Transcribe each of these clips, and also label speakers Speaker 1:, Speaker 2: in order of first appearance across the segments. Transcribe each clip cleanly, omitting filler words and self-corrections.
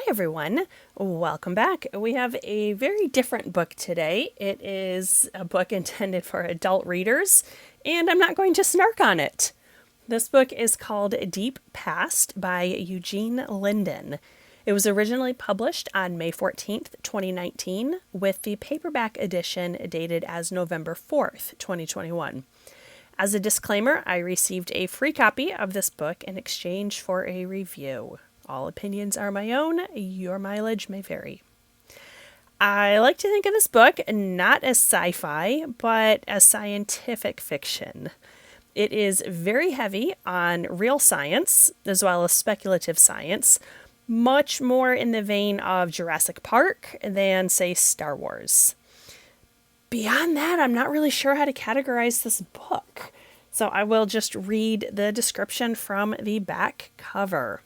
Speaker 1: everyone. Welcome back. We have a very different book today. It is a book intended for adult readers, and I'm not going to snark on it. This book is called Deep Past by Eugene Linden. It was originally published on May 14th, 2019, with the paperback edition dated as November 4th, 2021. As a disclaimer, I received a free copy of this book in exchange for a review. All opinions are my own. Your mileage may vary. I like to think of this book not as sci-fi, but as scientific fiction. It is very heavy on real science, as well as speculative science, much more in the vein of Jurassic Park than, say, Star Wars. Beyond that, I'm not really sure how to categorize this book, so I will just read the description from the back cover.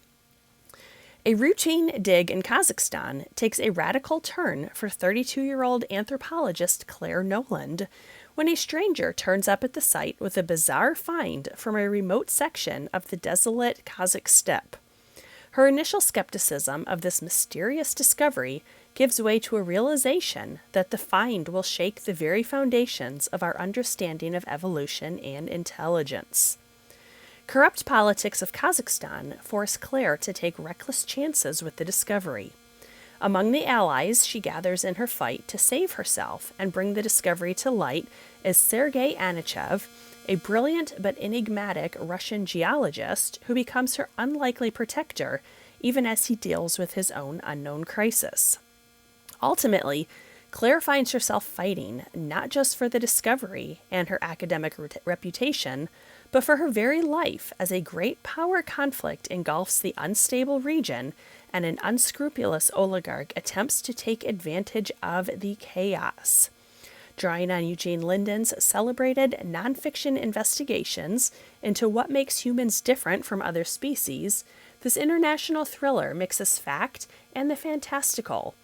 Speaker 1: A routine dig in Kazakhstan takes a radical turn for 32-year-old anthropologist Claire Noland when a stranger turns up at the site with a bizarre find from a remote section of the desolate Kazakh steppe. Her initial skepticism of this mysterious discovery gives way to a realization that the find will shake the very foundations of our understanding of evolution and intelligence. Corrupt politics of Kazakhstan force Claire to take reckless chances with the discovery. Among the allies she gathers in her fight to save herself and bring the discovery to light is Sergei Anichev, a brilliant but enigmatic Russian geologist who becomes her unlikely protector even as he deals with his own unknown crisis. Ultimately, Claire finds herself fighting not just for the discovery and her academic reputation, but for her very life as a great power conflict engulfs the unstable region and an unscrupulous oligarch attempts to take advantage of the chaos. Drawing on Eugene Linden's celebrated nonfiction investigations into what makes humans different from other species, this international thriller mixes fact and the fantastical,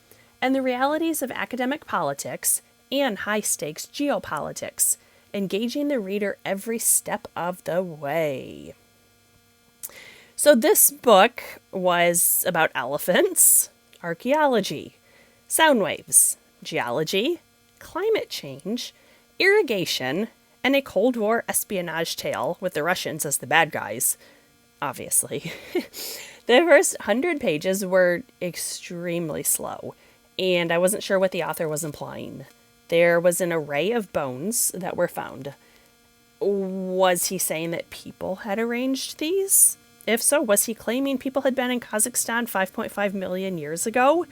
Speaker 1: and the realities of academic politics and high-stakes geopolitics, engaging the reader every step of the way. So this book was about elephants, archaeology, sound waves, geology, climate change, irrigation, and a Cold War espionage tale with the Russians as the bad guys, obviously. The first 100 pages were extremely slow, and I wasn't sure what the author was implying. There was an array of bones that were found. Was he saying that people had arranged these? If so, was he claiming people had been in Kazakhstan 5.5 million years ago?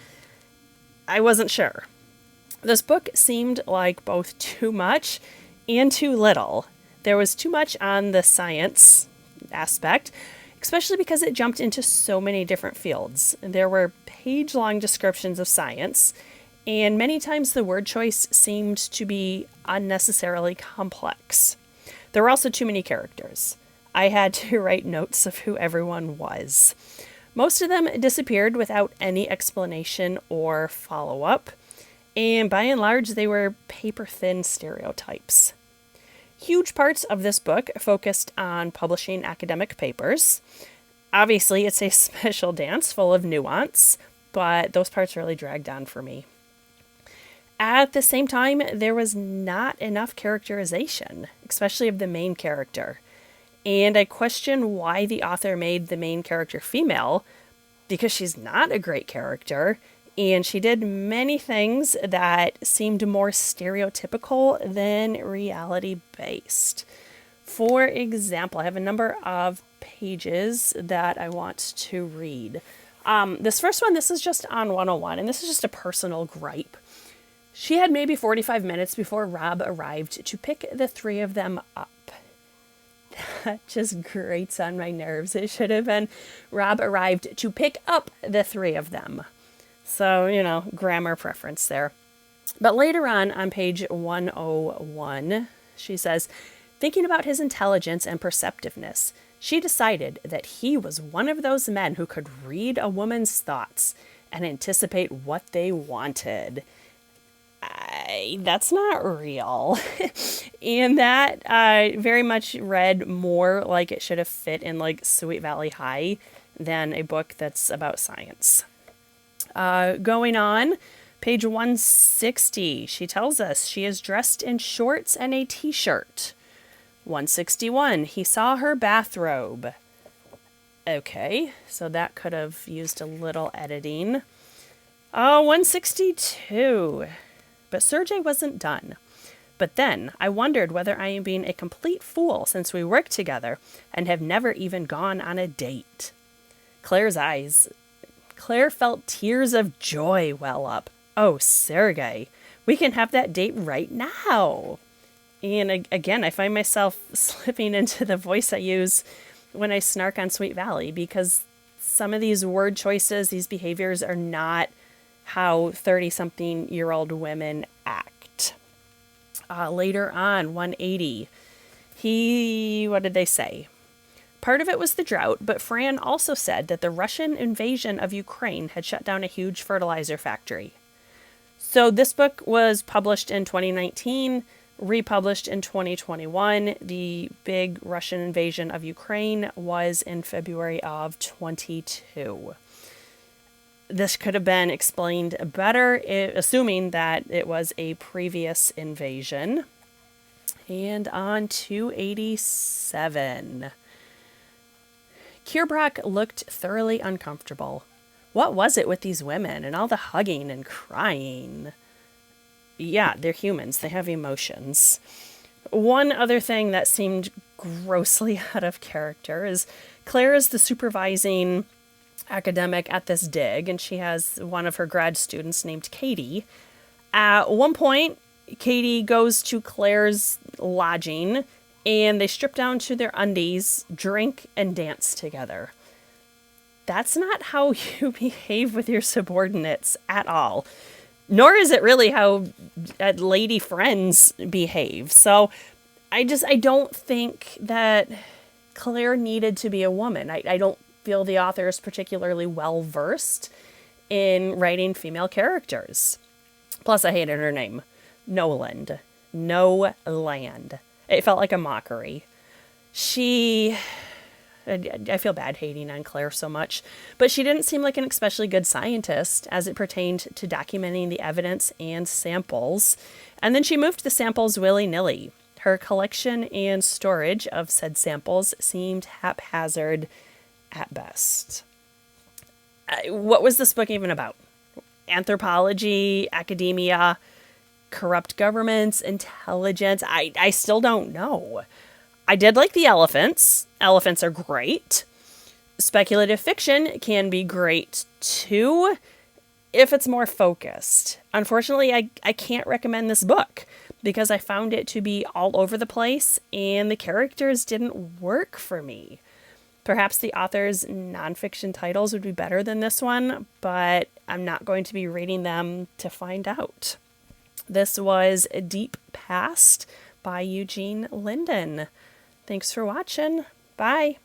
Speaker 1: I wasn't sure. This book seemed like both too much and too little. There was too much on the science aspect, especially because it jumped into so many different fields. There were page-long descriptions of science, and many times the word choice seemed to be unnecessarily complex. There were also too many characters. I had to write notes of who everyone was. Most of them disappeared without any explanation or follow-up, and by and large they were paper-thin stereotypes. Huge parts of this book focused on publishing academic papers. Obviously, it's a special dance full of nuance, but those parts really dragged on for me. At the same time, there was not enough characterization, especially of the main character. And I question why the author made the main character female, because she's not a great character, and she did many things that seemed more stereotypical than reality-based. For example, I have a number of pages that I want to read. This first one, this is just on 101, and this is just a personal gripe. She had maybe 45 minutes before Rob arrived to pick the three of them up. That just grates on my nerves. It should have been Rob arrived to pick up the three of them. So, grammar preference there. But later on page 101, she says, thinking about his intelligence and perceptiveness, she decided that he was one of those men who could read a woman's thoughts and anticipate what they wanted. That's not real. And that very much read more like it should have fit in like Sweet Valley High than a book that's about science. Going on, page 160, she tells us she is dressed in shorts and a t-shirt. 161, he saw her bathrobe. Okay, so that could have used a little editing. 162, but Sergey wasn't done. But then I wondered whether I am being a complete fool since we work together and have never even gone on a date. Claire felt tears of joy well up. Oh, Sergey, we can have that date right now. And again, I find myself slipping into the voice I use when I snark on Sweet Valley, because some of these word choices, these behaviors are not how 30-something-year-old women act. Later on, 180, what did they say? Part of it was the drought, but Fran also said that the Russian invasion of Ukraine had shut down a huge fertilizer factory. So this book was published in 2019, republished in 2021. The big Russian invasion of Ukraine was in February of 22. This could have been explained better, assuming that it was a previous invasion. And on 287. Kierbrock looked thoroughly uncomfortable. What was it with these women and all the hugging and crying? Yeah, they're humans. They have emotions. One other thing that seemed grossly out of character is Claire is the supervising academic at this dig, and she has one of her grad students named Katie. At one point, Katie goes to Claire's lodging, and they strip down to their undies, drink, and dance together. That's not how you behave with your subordinates at all. Nor is it really how lady friends behave. So I don't think that Claire needed to be a woman. I don't feel the author is particularly well versed in writing female characters. Plus, I hated her name. Noland. No-land. It felt like a mockery. I feel bad hating on Claire so much, but she didn't seem like an especially good scientist as it pertained to documenting the evidence and samples. And then she moved the samples willy-nilly. Her collection and storage of said samples seemed haphazard at best. What was this book even about? Anthropology, academia, corrupt governments, intelligence? I still don't know. I did like the elephants. Elephants are great. Speculative fiction can be great too, if it's more focused. Unfortunately, I can't recommend this book because I found it to be all over the place and the characters didn't work for me. Perhaps the author's nonfiction titles would be better than this one, but I'm not going to be reading them to find out. This was Deep Past by Eugene Linden. Thanks for watching. Bye.